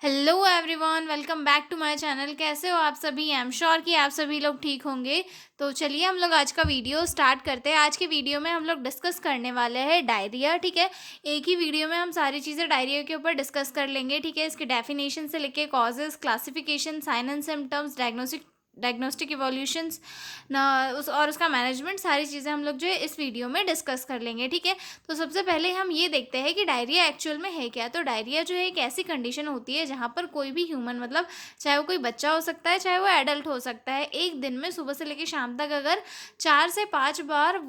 Hello everyone, welcome back to my channel. कैसे हो आप सभी? आई एम श्योर कि आप सभी लोग ठीक होंगे। तो चलिए हम लोग आज का वीडियो स्टार्ट करते हैं। आज के वीडियो में हम लोग डिस्कस करने वाले हैं डायरिया। ठीक है, एक ही वीडियो में हम सारी चीज़ें डायरिया के ऊपर डिस्कस कर लेंगे। ठीक है, इसके डेफिनेशन से लेके causes, classification, sign and symptoms, diagnostic evolutions ना उस और उसका मैनेजमेंट, सारी चीज़ें हम लोग जो है इस वीडियो में डिस्कस कर लेंगे। ठीक है, तो सबसे पहले हम ये देखते हैं कि डायरिया एक्चुअल में है क्या। तो डायरिया जो है एक ऐसी कंडीशन होती है जहाँ पर कोई भी ह्यूमन, मतलब चाहे वो कोई बच्चा हो सकता है, चाहे वो एडल्ट हो सकता है, एक दिन में सुबह से लेकर शाम तक अगर 4 से 5 बार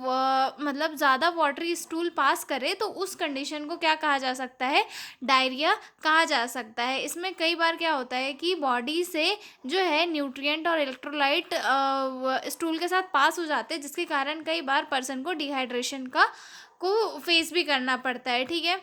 मतलब ज़्यादा वाटरी स्टूल पास करे तो उस कंडीशन को क्या कहा जा सकता है? डायरिया कहा जा सकता है। इसमें कई बार क्या होता है कि बॉडी से जो है न्यूट्रिएंट और इलेक्ट्रोलाइट स्टूल के साथ पास हो जाते हैं, जिसके कारण कई बार पर्सन को डिहाइड्रेशन को फेस भी करना पड़ता है। ठीक है,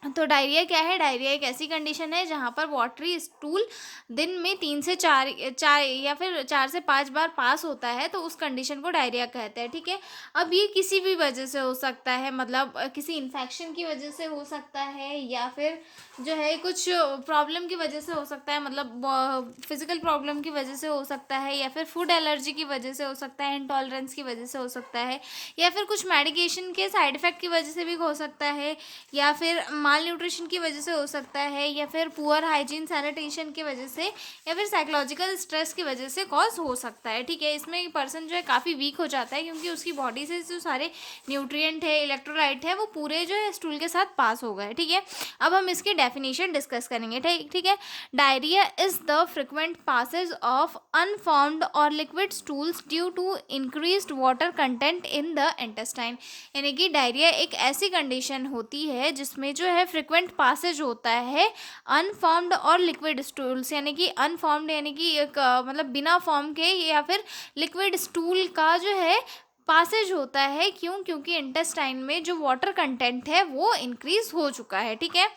तो डायरिया क्या है? डायरिया एक ऐसी कंडीशन है जहाँ पर वाटरी स्टूल दिन में 3 से 4 चार या फिर 4 से 5 बार पास होता है, तो उस कंडीशन को डायरिया कहते हैं। ठीक है, अब ये किसी भी वजह से हो सकता है, मतलब किसी इन्फेक्शन की वजह से हो सकता है, या फिर जो है कुछ प्रॉब्लम की वजह से हो सकता है, मतलब फिजिकल प्रॉब्लम की वजह से हो सकता है, या फिर फूड एलर्जी की वजह से हो सकता है, इंटॉलरेंस की वजह से हो सकता है, या फिर कुछ मेडिकेशन के साइड इफेक्ट की वजह से भी हो सकता है, या फिर माल न्यूट्रिशन की वजह से हो सकता है, या फिर पुअर हाइजीन सैनिटेशन की वजह से, या फिर साइकोलॉजिकल स्ट्रेस की वजह से कॉज हो सकता है। ठीक है, इसमें पर्सन जो है काफ़ी वीक हो जाता है, क्योंकि उसकी बॉडी से जो सारे न्यूट्रिएंट है, इलेक्ट्रोलाइट है, वो पूरे जो है स्टूल के साथ पास हो गए। ठीक है, अब हम इसकी डेफिनेशन डिस्कस करेंगे। ठीक है, diarrhoea is the frequent passage of unformed और liquid stools due to increased water content in the intestine. यानी कि डायरिया एक ऐसी कंडीशन होती है जिसमें जो है फ्रिक्वेंट पासेज होता है अनफॉर्म्ड और लिक्विड स्टूल्स, यानी कि अनफॉर्म्ड यानी कि एक मतलब बिना फॉर्म के, या फिर लिक्विड स्टूल का जो है पासेज होता है। क्योंकि इंटेस्टाइन में जो वाटर कंटेंट है वो इंक्रीज हो चुका है। ठीक है,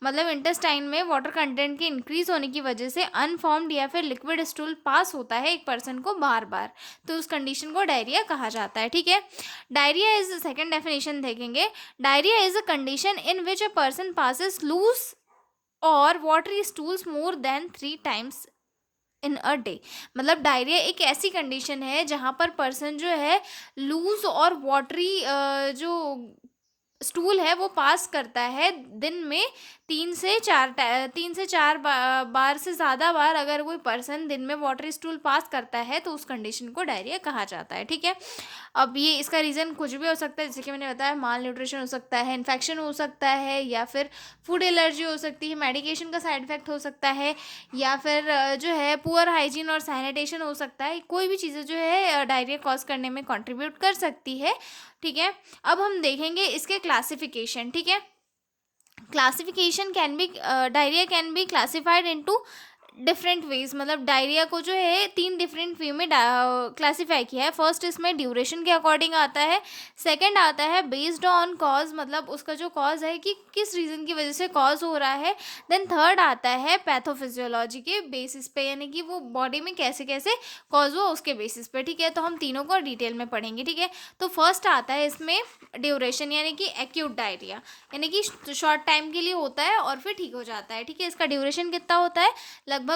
मतलब इंटेस्टाइन में वाटर कंटेंट के इंक्रीज होने की वजह से अनफॉर्म्ड या फिर लिक्विड स्टूल पास होता है एक पर्सन को बार बार, तो उस कंडीशन को डायरिया कहा जाता है। ठीक है, डायरिया इज सेकेंड डेफिनेशन देखेंगे। Diarrhoea is a condition in which a person passes loose और watery stools more than 3 times in a day. मतलब डायरिया एक ऐसी कंडीशन है जहाँ पर पर्सन जो है लूज और वाटरी जो स्टूल है वो पास करता है दिन में 3 से 4 बार से ज़्यादा बार। अगर कोई पर्सन दिन में वाटर स्टूल पास करता है तो उस कंडीशन को डायरिया कहा जाता है। ठीक है, अब ये इसका रीज़न कुछ भी हो सकता है, जैसे कि मैंने बताया, माल न्यूट्रिशन हो सकता है, इन्फेक्शन हो सकता है, या फिर फूड एलर्जी हो सकती है, मेडिकेशन का साइड इफेक्ट हो सकता है, या फिर जो है पुअर हाइजीन और सैनिटेशन हो सकता है। कोई भी चीज़ें जो है डायरिया कॉज करने में कंट्रीब्यूट कर सकती है। ठीक है, अब हम देखेंगे इसके क्लासिफिकेशन। ठीक है, classification can be diarrhoea can be classified into different ways. मतलब डायरिया को जो है 3 डिफरेंट वे में क्लासीफाई किया है। फर्स्ट इसमें ड्यूरेशन के अकॉर्डिंग आता है। सेकंड आता है बेस्ड ऑन कॉज, मतलब उसका जो कॉज है कि किस रीज़न की वजह से कॉज हो रहा है। देन थर्ड आता है पैथोफिजियोलॉजी के बेसिस पे, यानी कि वो बॉडी में कैसे कैसे कॉज हुआ उसके बेसिस पे। ठीक है, तो हम तीनों को डिटेल में पढ़ेंगे। ठीक है, तो फर्स्ट आता है इसमें ड्यूरेशन, यानी कि एक्यूट डायरिया, यानी कि शॉर्ट टाइम के लिए होता है और फिर ठीक हो जाता है। ठीक है, इसका ड्यूरेशन कितना होता है? लगभग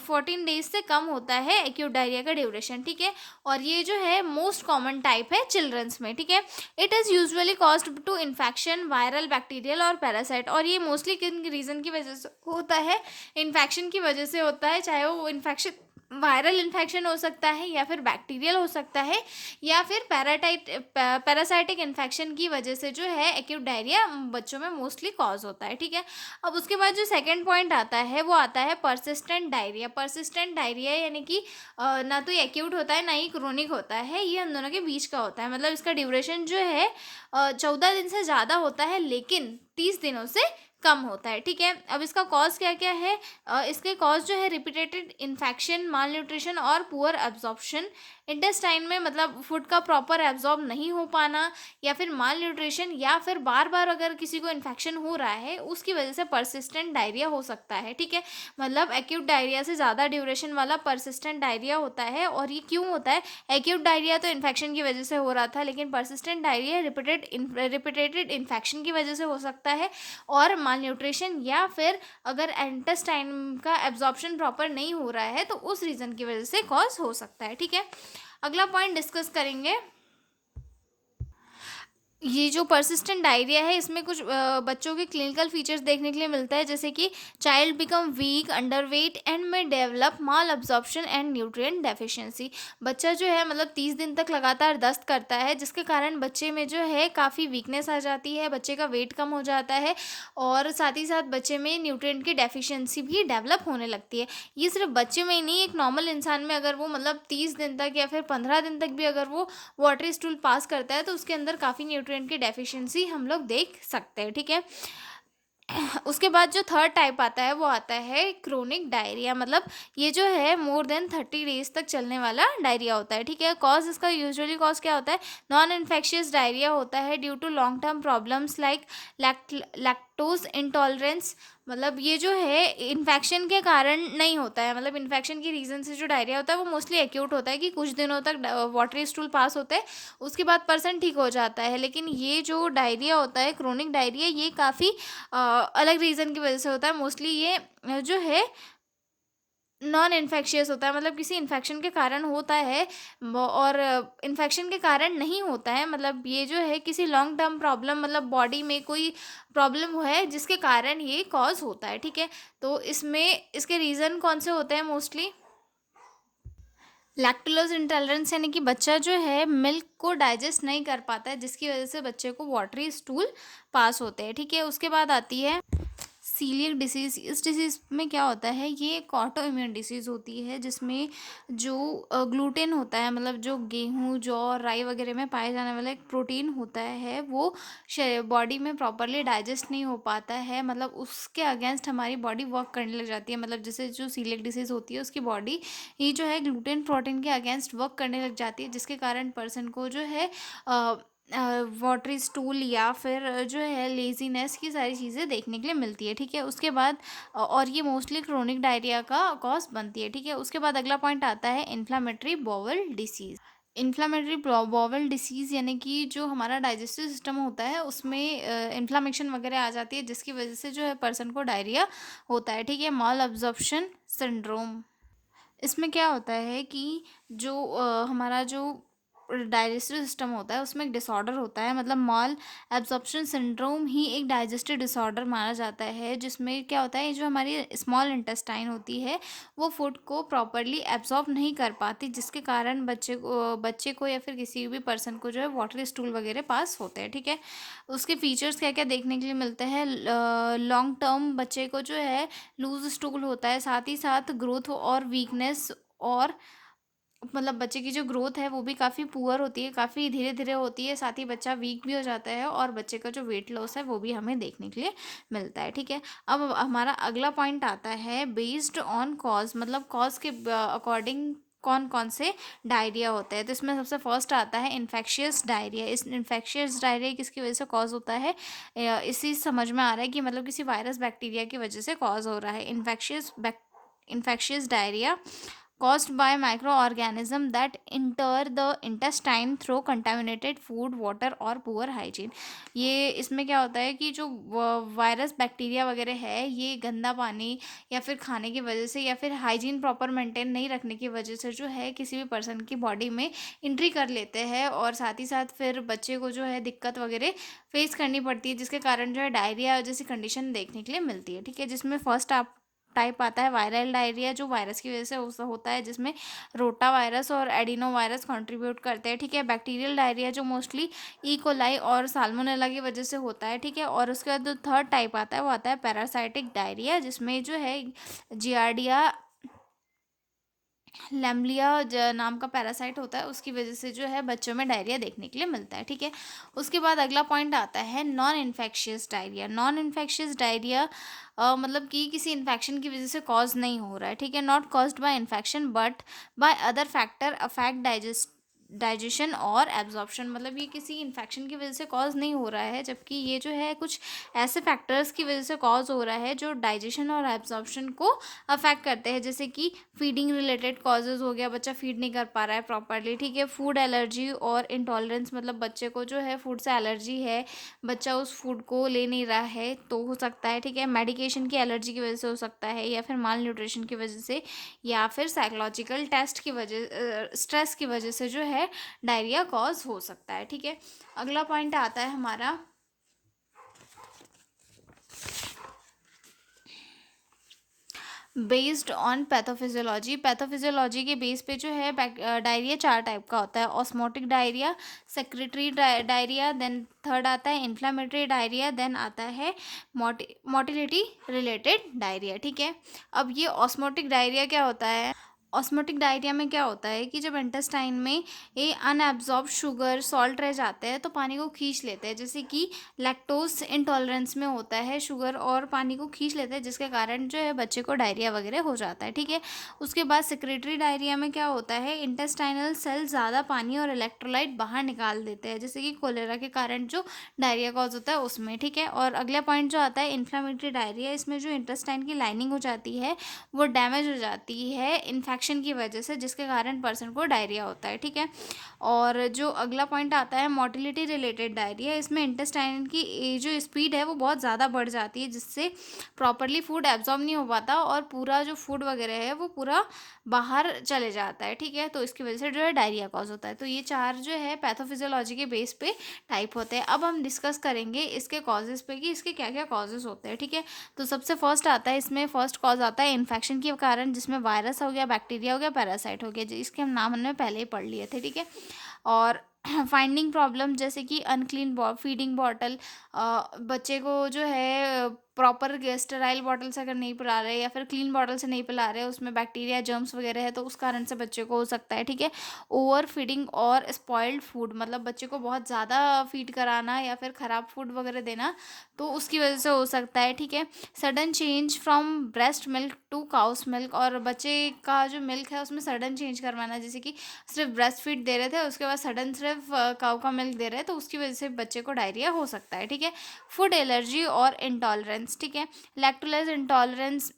14 डेज से कम होता है एक्यूट डायरिया का ड्यूरेशन। ठीक है, और ये जो है मोस्ट कॉमन टाइप है चिल्ड्रंस में। ठीक है, it is usually caused to infection, viral, bacterial और पैरासाइट। और ये मोस्टली किन रीज़न की वजह से होता है? इन्फेक्शन की वजह से होता है, चाहे वो इन्फेक्शन वायरल इन्फेक्शन हो सकता है, या फिर बैक्टीरियल हो सकता है, या फिर पैरासाइटिक इन्फेक्शन की वजह से जो है एक्यूट डायरिया बच्चों में मोस्टली कॉज होता है। ठीक है, अब उसके बाद जो सेकंड पॉइंट आता है वो आता है परसिस्टेंट डायरिया। परसिस्टेंट डायरिया यानी कि ना तो ये एक्यूट होता है ना ही क्रोनिक होता है, ये हम दोनों के बीच का होता है। मतलब इसका ड्यूरेशन जो है 14 दिन से ज़्यादा होता है, लेकिन 30 दिनों से कम होता है। ठीक है, अब इसका कॉज क्या क्या है? इसके कॉज जो है रिपीटेटेड इन्फेक्शन, माल न्यूट्रिशन और पुअर एब्जॉर्प्शन। इंटेस्टाइन में मतलब फूड का प्रॉपर एब्जॉर्ब नहीं हो पाना, या फिर माल न्यूट्रिशन, या फिर बार बार अगर किसी को इन्फेक्शन हो रहा है उसकी वजह से परसिस्टेंट डायरिया हो सकता है। ठीक है, मतलब एक्यूट डायरिया से ज़्यादा ड्यूरेशन वाला परसिस्टेंट डायरिया होता है। और ये क्यों होता है? एक्यूट डायरिया तो इन्फेक्शन की वजह से हो रहा था, लेकिन परसिस्टेंट डायरिया रिपीटेटेड इन्फेक्शन की वजह से हो सकता है, और माल न्यूट्रिशन या फिर अगर इंटेस्टाइन का एब्जॉर्प्शन प्रॉपर नहीं हो रहा है तो उस रीज़न की वजह से कॉज हो सकता है। ठीक है, अगला पॉइंट डिस्कस करेंगे। ये जो पर्सिस्टेंट डायरिया है इसमें कुछ बच्चों के क्लिनिकल फीचर्स देखने के लिए मिलता है, जैसे कि child become weak, underweight and में develop malabsorption and nutrient deficiency. बच्चा जो है मतलब 30 दिन तक लगातार दस्त करता है, जिसके कारण बच्चे में जो है काफ़ी वीकनेस आ जाती है, बच्चे का वेट कम हो जाता है और साथ ही साथ बच्चे में न्यूट्रिएंट की डेफिशिएंसी भी डेवलप होने लगती है। ये सिर्फ बच्चे में ही नहीं, एक नॉर्मल इंसान में अगर वो मतलब 30 दिन तक या फिर 15 दिन तक भी अगर वो वाटर स्टूल पास करता है तो उसके अंदर काफ़ी न्यूट्रिएंट की डेफिशिएंसी हम लोग देख सकते हैं। ठीक है, उसके बाद जो थर्ड टाइप आता है वो आता है क्रोनिक डायरिया। मतलब ये जो है मोर देन 30 डेज तक चलने वाला डायरिया होता है। ठीक है, कॉज इसका यूजुअली कॉज क्या होता है, नॉन इन्फेक्शियस डायरिया होता है due to long term problems like lactose intolerance. मतलब ये जो है इन्फेक्शन के कारण नहीं होता है, मतलब इन्फेक्शन की रीज़न से जो डायरिया होता है वो मोस्टली एक्यूट होता है कि कुछ दिनों तक वाटरी स्टूल पास होते हैं, उसके बाद पर्सन ठीक हो जाता है। लेकिन ये जो डायरिया होता है क्रोनिक डायरिया, ये काफ़ी अलग रीज़न की वजह से होता है। मोस्टली ये जो है नॉन इन्फेक्शियस होता है, मतलब किसी इन्फेक्शन के कारण होता है और इन्फेक्शन के कारण नहीं होता है। मतलब ये जो है किसी लॉन्ग टर्म प्रॉब्लम, मतलब बॉडी में कोई प्रॉब्लम है जिसके कारण ये कॉज होता है। ठीक है, तो इसमें इसके रीज़न कौन से होते हैं मोस्टली, लैक्टोज इंटॉलरेंस यानी कि बच्चा जो है मिल्क को डाइजेस्ट नहीं कर पाता है, जिसकी वजह से बच्चे को वाटरी स्टूल पास होते हैं। ठीक है, उसके बाद आती है सीलियक डिसीज़। इस डिसीज़ में क्या होता है, ये एक ऑटो इम्यून डिसीज़ होती है जिसमें जो ग्लूटेन होता है, मतलब जो गेहूँ, जौ, राई वगैरह में पाए जाने वाला एक प्रोटीन होता है, वो बॉडी में प्रॉपरली डाइजेस्ट नहीं हो पाता है। मतलब उसके अगेंस्ट हमारी बॉडी वर्क करने लग जाती है। मतलब जैसे जो सीलियक डिसीज़ होती है उसकी बॉडी ये जो है ग्लूटेन प्रोटीन के अगेंस्ट वर्क करने लग जाती है, जिसके कारण पर्सन को जो है वाटरी स्टूल या फिर जो है लेज़ीनेस की सारी चीज़ें देखने के लिए मिलती है। ठीक है, उसके बाद और ये मोस्टली क्रोनिक डायरिया का कॉज बनती है। ठीक है, उसके बाद अगला पॉइंट आता है inflammatory bowel disease. Inflammatory bowel disease यानी कि जो हमारा डाइजेस्टिव सिस्टम होता है उसमें इन्फ्लामेशन वगैरह आ जाती है, जिसकी वजह से जो है पर्सन को डायरिया होता है। ठीक है, माल अब्जॉर्प्शन सिंड्रोम। इसमें क्या होता है कि जो हमारा जो डाइजेस्टिव सिस्टम होता है उसमें एक डिसऑर्डर होता है, मतलब माल एब्जॉर्प्शन सिंड्रोम ही एक डाइजेस्टिव डिसऑर्डर माना जाता है, जिसमें क्या होता है, ये जो हमारी स्मॉल इंटेस्टाइन होती है वो फूड को प्रॉपरली एब्जॉर्ब नहीं कर पाती, जिसके कारण बच्चे को या फिर किसी भी पर्सन को जो है वाटरी स्टूल वगैरह पास होते हैं। ठीक है, उसके फीचर्स क्या क्या देखने के लिए मिलते हैं, लॉन्ग टर्म बच्चे को जो है लूज स्टूल होता है, साथ ही साथ ग्रोथ और वीकनेस, और मतलब बच्चे की जो ग्रोथ है वो भी काफ़ी पुअर होती है, काफ़ी धीरे धीरे होती है, साथ ही बच्चा वीक भी हो जाता है और बच्चे का जो वेट लॉस है वो भी हमें देखने के लिए मिलता है। ठीक है, अब हमारा अगला पॉइंट आता है बेस्ड ऑन कॉज, मतलब कॉज के अकॉर्डिंग कौन कौन से डायरिया होते हैं। तो इसमें सबसे फर्स्ट आता है इन्फेक्शियस डायरिया। इस इन्फेक्शियस डायरिया किसकी वजह से कॉज होता है, इसी समझ में आ रहा है कि मतलब किसी वायरस बैक्टीरिया की वजह से कॉज हो रहा है। Infectious diarrhoea caused by microorganism that enter the intestine through contaminated food, water और poor hygiene। ये इसमें क्या होता है कि जो वायरस बैक्टीरिया वगैरह है ये गंदा पानी या फिर खाने की वजह से या फिर हाइजीन प्रॉपर मेंटेन नहीं रखने की वजह से जो है किसी भी पर्सन की बॉडी में एंट्री कर लेते हैं, और साथ ही साथ फिर बच्चे को जो है दिक्कत वगैरह फेस करनी पड़ती है, जिसके कारण जो है डायरिया जैसी कंडीशन देखने के लिए मिलती है। ठीक है, जिसमें फर्स्ट आप टाइप आता है वायरल डायरिया, जो वायरस की वजह से होता है, जिसमें रोटा वायरस और एडिनो वायरस कंट्रीब्यूट करते हैं। ठीक है, बैक्टीरियल डायरिया जो मोस्टली ई कोलाई और साल्मोनेला की वजह से होता है। ठीक है, और उसके बाद जो थर्ड टाइप आता है वो आता है पैरासाइटिक डायरिया, जिसमें जो है जियार्डिया लैम्ब्लिया नाम का पैरासाइट होता है, उसकी वजह से जो है बच्चों में डायरिया देखने के लिए मिलता है। ठीक है, उसके बाद अगला पॉइंट आता है non infectious diarrhoea. Non infectious diarrhoea मतलब कि किसी इन्फेक्शन की वजह से कॉज नहीं हो रहा है। ठीक है, not caused by infection but by other factor affect digestion और एब्जॉर्प्शन, मतलब ये किसी इन्फेक्शन की वजह से कॉज नहीं हो रहा है, जबकि ये जो है कुछ ऐसे फैक्टर्स की वजह से कॉज हो रहा है जो डाइजेशन और एब्जॉर्प्शन को अफेक्ट करते हैं, जैसे कि फीडिंग रिलेटेड कॉजेज हो गया, बच्चा फीड नहीं कर पा रहा है प्रॉपरली, ठीक है। फूड एलर्जी और इंटॉलरेंस, मतलब बच्चे को जो है फूड से एलर्जी है, बच्चा उस फूड को ले नहीं रहा है तो हो सकता है, ठीक है। मेडिकेशन की एलर्जी की वजह से हो सकता है, या फिर माल न्यूट्रिशन की वजह से, या फिर साइकोलॉजिकल टेस्ट की वजह स्ट्रेस की वजह से जो है डायरिया कॉज हो सकता है, ठीक है। अगला पॉइंट आता है हमारा बेस्ड ऑन पैथोफिजियोलॉजी। पैथोफिजियोलॉजी के बेस पे जो है डायरिया 4 टाइप का होता है: osmotic diarrhoea, secretory diarrhoea, then third आता है इन्फ्लामेटरी डायरिया, देन आता है मोटिलिटी रिलेटेड डायरिया, ठीक है। अब ये ऑस्मोटिक डायरिया क्या होता है? ऑस्मोटिक डायरिया में क्या होता है कि जब इंटेस्टाइन में ये अनएब्जॉर्ब शुगर सॉल्ट रह जाते हैं तो पानी को खींच लेते हैं, जैसे कि लैक्टोज इंटॉलरेंस में होता है, शुगर और पानी को खींच लेते हैं, जिसके कारण जो है बच्चे को डायरिया वगैरह हो जाता है, ठीक है। उसके बाद सेक्रेटरी डायरिया में क्या होता है, इंटेस्टाइनल सेल ज़्यादा पानी और इलेक्ट्रोलाइट बाहर निकाल देते हैं, जैसे कि कोलेरा के कारण जो डायरिया कॉज होता है उसमें, ठीक है। और अगला पॉइंट जो आता है इन्फ्लामेटरी डायरिया, इसमें जो इंटेस्टाइन की लाइनिंग हो जाती है वो डैमेज हो जाती है इन्फेक्शन की वजह से, जिसके कारण पर्सन को डायरिया होता है, ठीक है। और जो अगला पॉइंट आता है मोटिलिटी रिलेटेड डायरिया, इसमें इंटेस्टाइन की जो स्पीड है वो बहुत ज़्यादा बढ़ जाती है, जिससे प्रॉपरली फूड एब्जॉर्ब नहीं हो पाता और पूरा जो फूड वगैरह है वो पूरा बाहर चले जाता है, ठीक है। तो इसकी वजह से जो है डायरिया कॉज होता है। तो ये 4 जो है पैथोफिजियोलॉजी के बेस पे टाइप होते हैं। अब हम डिस्कस करेंगे इसके कॉजेज़ पे कि इसके क्या क्या कॉजेज़ होते हैं, ठीक है। तो सबसे फर्स्ट आता है, इसमें फर्स्ट कॉज आता है इन्फेक्शन के कारण, जिसमें वायरस हो गया, बैक्टीरिया हो गया, पैरासाइट हो गया, इसके हम नाम हमने पहले ही पढ़ लिए थे, ठीक है। और फाइंडिंग प्रॉब्लम, जैसे कि अनक्लीन फीडिंग बॉटल, बच्चे को जो है प्रॉपर स्टेराइल बॉटल से अगर नहीं पिला रहे या फिर क्लीन बॉटल से नहीं पिला रहे, उसमें बैक्टीरिया जर्म्स वगैरह है तो उस कारण से बच्चे को हो सकता है, ठीक है। ओवर फीडिंग और स्पॉइल्ड फूड, मतलब बच्चे को बहुत ज़्यादा फीड कराना या फिर ख़राब फूड वगैरह देना, तो उसकी वजह से हो सकता है, ठीक है। Sudden change from breast milk to cow's milk, और बच्चे का जो मिल्क है उसमें सडन चेंज करवाना, जैसे कि सिर्फ ब्रेस्ट फीड दे रहे थे उसके बाद सडन सिर्फ काऊ का मिल्क दे रहे हैं, तो उसकी वजह से बच्चे को डायरिया हो सकता है, ठीक है। फूड एलर्जी और इंटॉलरेंस, ठीक है। लैक्टोलेज इंटॉलरेंस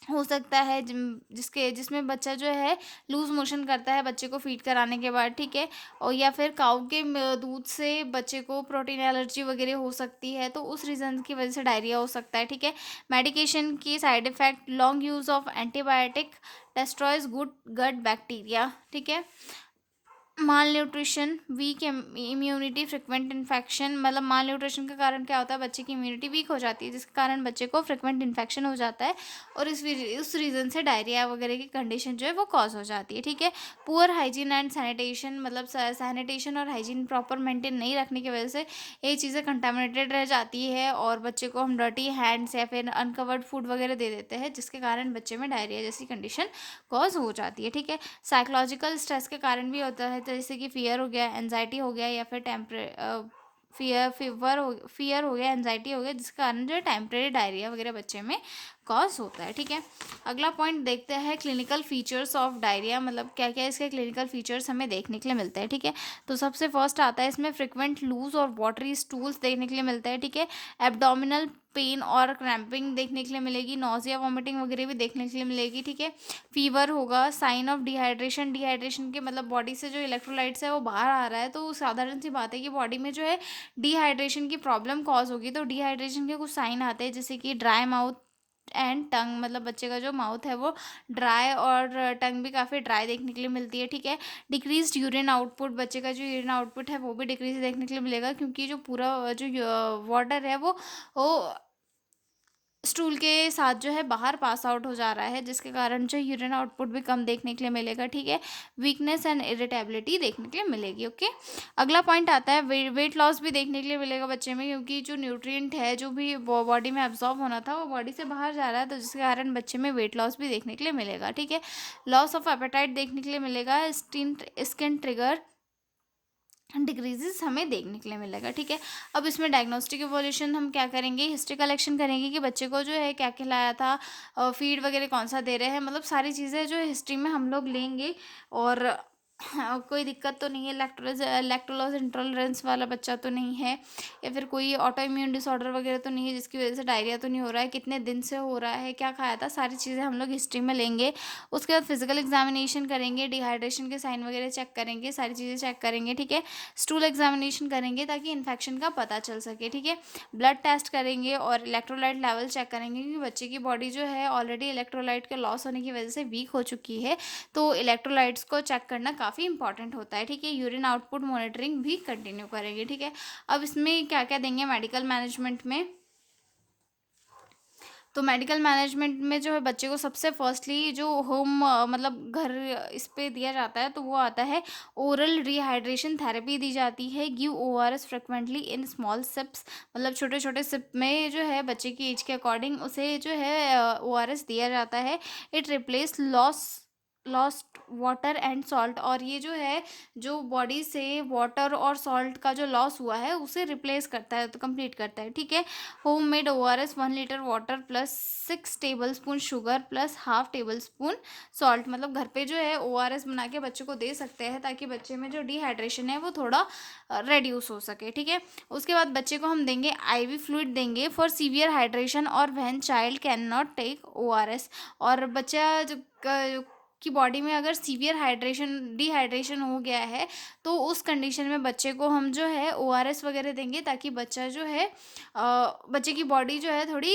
हो सकता है जिसमें बच्चा जो है लूज मोशन करता है बच्चे को फीड कराने के बाद, ठीक है। और या फिर काऊ के दूध से बच्चे को प्रोटीन एलर्जी वगैरह हो सकती है, तो उस रीज़न की वजह से डायरिया हो सकता है, ठीक है। मेडिकेशन की side effect, long use of antibiotic destroys good gut bacteria, ठीक है। Malnutrition, weak immunity, frequent infection, मतलब माल न्यूट्रिशन के कारण क्या होता है, बच्चे की इम्यूनिटी वीक हो जाती है, जिसके कारण बच्चे को फ्रिक्वेंट इन्फेक्शन हो जाता है और उस रीज़न से डायरिया वगैरह की कंडीशन जो है वो कॉज हो जाती है, ठीक है। पुअर हाइजीन एंड सैनिटेशन, मतलब सैनिटेशन और हाइजीन प्रॉपर मेंटेन नहीं रखने की वजह से ये चीज़ें कंटामिनेटेड रह जाती है और बच्चे को हम डर्टी हैंड्स या फिर अनकवर्ड फूड वगैरह दे देते हैं, जिसके कारण बच्चे में डायरिया जैसी कंडीशन कॉज हो जाती है, ठीक है। साइकोलॉजिकल स्ट्रेस के कारण भी होता है, जैसे कि फियर हो गया, एनजाइटी हो गया, या फिर फियर हो गया, एनजाइटी हो गया, जिसके कारण जो है टेम्परेरी डायरिया वगैरह बच्चे में कॉज होता है, ठीक है। अगला पॉइंट देखते हैं क्लिनिकल फीचर्स ऑफ डायरिया, मतलब क्या क्या इसके क्लिनिकल फीचर्स हमें देखने के लिए मिलते हैं, ठीक है। तो सबसे फर्स्ट आता है इसमें फ्रिक्वेंट लूज और वाटरी स्टूल्स देखने के लिए मिलते हैं, ठीक है। एब्डोमिनल पेन और क्रैम्पिंग देखने के लिए मिलेगी, नोजिया वॉमिटिंग वगैरह भी देखने के लिए मिलेगी, ठीक है। फीवर होगा, साइन ऑफ डिहाइड्रेशन, डिहाइड्रेशन के मतलब बॉडी से जो इलेक्ट्रोलाइट्स है वो बाहर आ रहा है, तो साधारण सी बात है कि बॉडी में जो है डिहाइड्रेशन की प्रॉब्लम कॉज होगी, तो डिहाइड्रेशन के कुछ साइन आते हैं, जैसे कि ड्राई माउथ एंड टंग, मतलब बच्चे का जो माउथ है वो ड्राई और टंग भी काफ़ी ड्राई देखने के लिए मिलती है, ठीक है। डिक्रीज्ड यूरिन आउटपुट, बच्चे का जो यूरिन आउटपुट है वो भी डिक्रीज देखने के लिए मिलेगा, क्योंकि जो पूरा जो वाटर है वो स्टूल के साथ जो है बाहर पास आउट हो जा रहा है, जिसके कारण जो यूरिन आउटपुट भी कम देखने के लिए मिलेगा, ठीक है। वीकनेस एंड इरिटेबिलिटी देखने के लिए मिलेगी, ओके। अगला पॉइंट आता है वेट लॉस भी देखने के लिए मिलेगा बच्चे में, क्योंकि जो न्यूट्रिएंट है जो भी बॉडी में एब्जॉर्ब होना था वो बॉडी से बाहर जा रहा है, तो जिसके कारण बच्चे में वेट लॉस भी देखने के लिए मिलेगा, ठीक है। लॉस ऑफ एपेटाइट देखने के लिए मिलेगा, स्किन ट्रिगर डिक्रीजेस हमें देखने के लिए मिलेगा, ठीक है। अब इसमें डायग्नोस्टिक इवोल्यूशन हम क्या करेंगे, हिस्ट्री कलेक्शन करेंगे कि बच्चे को जो है क्या खिलाया था, फीड वगैरह कौन सा दे रहे हैं, मतलब सारी चीज़ें जो हिस्ट्री में हम लोग लेंगे और कोई दिक्कत तो नहीं है, लैक्टोज इंटॉलरेंस वाला बच्चा तो नहीं है, या फिर कोई ऑटो इम्यून डिसऑर्डर वगैरह तो नहीं है जिसकी वजह से डायरिया तो नहीं हो रहा है, कितने दिन से हो रहा है, क्या खाया था, सारी चीज़ें हम लोग हिस्ट्री में लेंगे। उसके बाद फिजिकल एग्जामिनेशन करेंगे, डिहाइड्रेशन के साइन वगैरह चेक करेंगे, सारी चीज़ें चेक करेंगे, ठीक है। स्टूल एग्जामिनेशन करेंगे ताकि इन्फेक्शन का पता चल सके, ठीक है। ब्लड टेस्ट करेंगे और इलेक्ट्रोलाइट लेवल चेक करेंगे, क्योंकि बच्चे की बॉडी जो है ऑलरेडी इलेक्ट्रोलाइट के लॉस होने की वजह से वीक हो चुकी है, तो इलेक्ट्रोलाइट्स को चेक करना काफ़ी इंपॉर्टेंट होता है, ठीक है। यूरिन आउटपुट मॉनिटरिंग भी कंटिन्यू करेंगे, ठीक है। अब इसमें क्या क्या देंगे मेडिकल मैनेजमेंट में, तो मेडिकल मैनेजमेंट में जो है बच्चे को सबसे फर्स्टली जो होम मतलब घर इस पे दिया जाता है, तो वो आता है ओरल रिहाइड्रेशन थेरेपी दी जाती है। Give ORS frequently in small sips, मतलब छोटे छोटे सिप में जो है बच्चे की एज के अकॉर्डिंग उसे जो है ओआरएस दिया जाता है। It replace lost water and salt, और ये जो है जो बॉडी से वाटर और सॉल्ट का जो लॉस हुआ है उसे रिप्लेस करता है, तो कंप्लीट करता है, ठीक है। Home made ORS 1 litre water plus 6 table spoon sugar plus half table spoon salt, मतलब घर पे जो है ओआरएस बना के बच्चे को दे सकते हैं ताकि बच्चे में जो डिहाइड्रेशन है वो थोड़ा रेड्यूस हो सके, ठीक है। उसके बाद बच्चे को हम देंगे आईवी फ्लूइड देंगे फॉर सीवियर हाइड्रेशन और when child can not take ORS, और बच्चा जो की बॉडी में अगर सीवियर डिहाइड्रेशन हो गया है तो उस कंडीशन में बच्चे को हम जो है ओआरएस वगैरह देंगे ताकि बच्चा जो है बच्चे की बॉडी जो है थोड़ी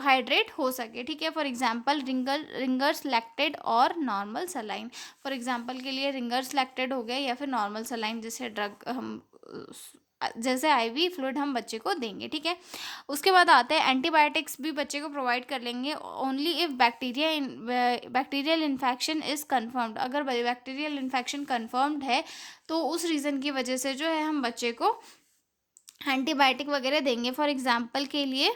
हाइड्रेट हो सके, ठीक है। फॉर एग्जांपल रिंगर्स लैक्टेड और नॉर्मल सलाइन, फॉर एग्जांपल के लिए रिंगर्स लैक्टेड हो गया या फिर नॉर्मल सलाइन जैसे ड्रग हम जैसे आईवी फ्लूइड हम बच्चे को देंगे, ठीक है। उसके बाद आते हैं एंटीबायोटिक्स भी बच्चे को प्रोवाइड कर लेंगे only if bacterial infection is confirmed, अगर बैक्टीरियल इन्फेक्शन कन्फर्म्ड है तो उस रीज़न की वजह से जो है हम बच्चे को एंटीबायोटिक वगैरह देंगे। फॉर एग्जांपल के लिए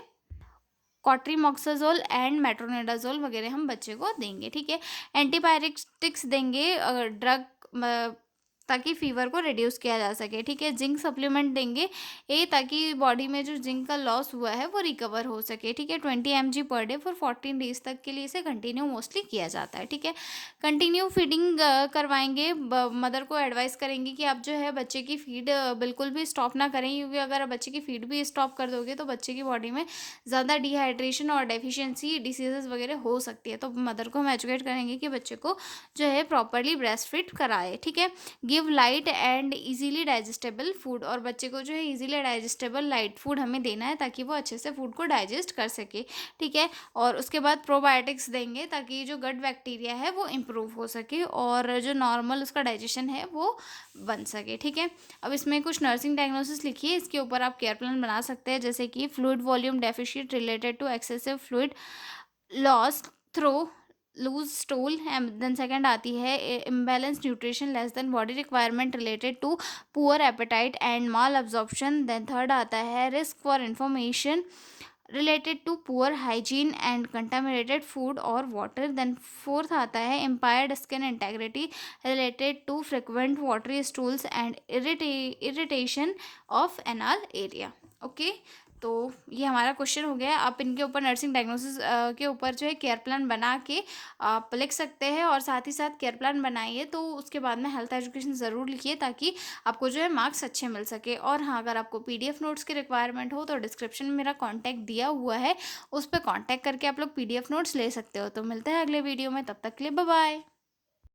कॉट्रीमॉक्साजोल एंड मेट्रोनिडाजोल वगैरह हम बच्चे को देंगे, ठीक है। एंटीबायोटिक्स देंगे ड्रग ताकि फीवर को रिड्यूस किया जा सके, ठीक है। जिंक सप्लीमेंट देंगे ताकि बॉडी में जो जिंक का लॉस हुआ है वो रिकवर हो सके, ठीक है। 20 mg per day for 14 days तक के लिए इसे कंटिन्यू मोस्टली किया जाता है, ठीक है। कंटिन्यू फीडिंग करवाएंगे, मदर को एडवाइस करेंगे कि आप जो है बच्चे की फीड बिल्कुल भी स्टॉप ना करें, क्योंकि अगर आप बच्चे की फीड भी स्टॉप कर दोगे तो बच्चे की बॉडी में ज़्यादा डिहाइड्रेशन और डेफिशिएंसी डिसीजेज वगैरह हो सकती है, तो मदर को हम एजुकेट करेंगे कि बच्चे को जो है प्रॉपरली ब्रेस्ट फीड कराए, ठीक है। Give light and easily digestible food, और बच्चे को जो है इजीली डाइजेस्टेबल लाइट फूड हमें देना है ताकि वो अच्छे से फूड को डाइजेस्ट कर सके, ठीक है। और उसके बाद प्रोबायोटिक्स देंगे ताकि जो गट बैक्टीरिया है वो इम्प्रूव हो सके और जो नॉर्मल उसका डाइजेशन है वो बन सके, ठीक है। अब इसमें कुछ नर्सिंग डायग्नोसिस लिखी है, इसके ऊपर आप केयर प्लान बना सकते हैं, जैसे कि fluid volume deficient related to excessive fluid loss through loose stool, then second आती है imbalance nutrition less than body requirement related to poor appetite and malabsorption, then third आता है risk for information related to poor hygiene and contaminated food और water, then fourth आता है impaired skin integrity related to frequent watery stools and irritation of anal area, okay. तो ये हमारा question हो गया। आप इनके ऊपर नर्सिंग डायग्नोसिस के ऊपर जो है केयर प्लान बना के आप लिख सकते हैं, और साथ ही साथ केयर प्लान बनाइए तो उसके बाद में हेल्थ एजुकेशन ज़रूर लिखिए ताकि आपको जो है मार्क्स अच्छे मिल सके। और हाँ, अगर आपको पीडीएफ नोट्स की रिक्वायरमेंट हो तो डिस्क्रिप्शन में मेरा कॉन्टैक्ट दिया हुआ है, उस पर कॉन्टैक्ट करके आप लोग पीडीएफ नोट्स ले सकते हो। तो मिलते हैं अगले वीडियो में, तब तक के लिए बाय बाय।